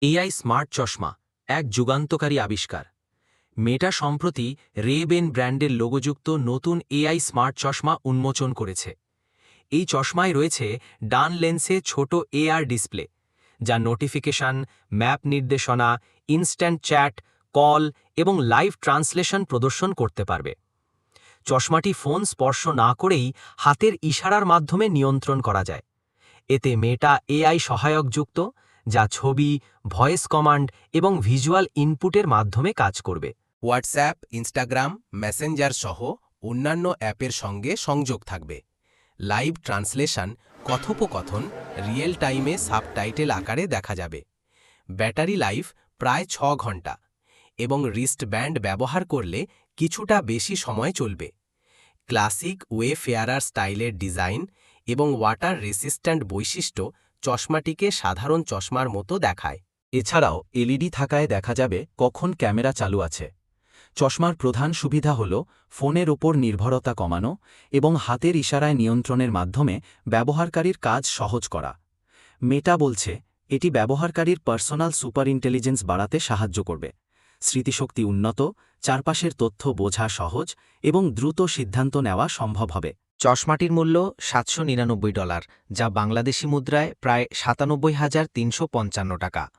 AI smart চশমা এক যুগান্তকারী আবিষ্কার। মেটা সম্প্রতি রে-বেন ব্র্যান্ডের লোগোযুক্ত নতুন এআই স্মার্ট চশমা উন্মোচন করেছে। এই চশমায় রয়েছে ডান লেন্সে ছোট এআর ডিসপ্লে, যা নোটিফিকেশন, ম্যাপ নির্দেশনা, ইনস্ট্যান্ট চ্যাট, কল এবং লাইভ ট্রান্সলেশন প্রদর্শন করতে পারবে। চশমাটি ফোন স্পর্শ না করেই হাতের ইশারার মাধ্যমে নিয়ন্ত্রণ করা যায়। এতে মেটা এআই সহায়কযুক্ত, যা ছবি, ভয়েস কমান্ড এবং ভিজুয়াল ইনপুটের মাধ্যমে কাজ করবে। হোয়াটসঅ্যাপ, ইনস্টাগ্রাম, মেসেঞ্জার সহ অন্যান্য অ্যাপের সঙ্গে সংযোগ থাকবে। লাইভ ট্রান্সলেশন, কথোপকথন রিয়েল টাইমে সাবটাইটেল আকারে দেখা যাবে। ব্যাটারি লাইফ প্রায় 6 ঘন্টা এবং রিস্টব্যান্ড ব্যবহার করলে কিছুটা বেশি সময় চলবে। ক্লাসিক ওয়েফেয়ারার স্টাইলের ডিজাইন এবং ওয়াটার রেসিস্ট্যান্ট বৈশিষ্ট্য চশমাটিকে সাধারণ চশমার মতো দেখায়। এছাড়াও এলইডি থাকায় দেখা যাবে কখন ক্যামেরা চালু আছে। চশমার প্রধান সুবিধা হল ফোনের ওপর নির্ভরতা কমানো এবং হাতের ইশারায় নিয়ন্ত্রণের মাধ্যমে ব্যবহারকারীর কাজ সহজ করা। মেটা বলছে এটি ব্যবহারকারীর পার্সোনাল সুপার ইন্টেলিজেন্স বাড়াতে সাহায্য করবে। স্মৃতিশক্তি উন্নত, চারপাশের তথ্য বোঝা সহজ এবং দ্রুত সিদ্ধান্ত নেওয়া সম্ভব হবে। চশমাটির মূল্য $799, যা বাংলাদেশি মুদ্রায় প্রায় 97,355 টাকা।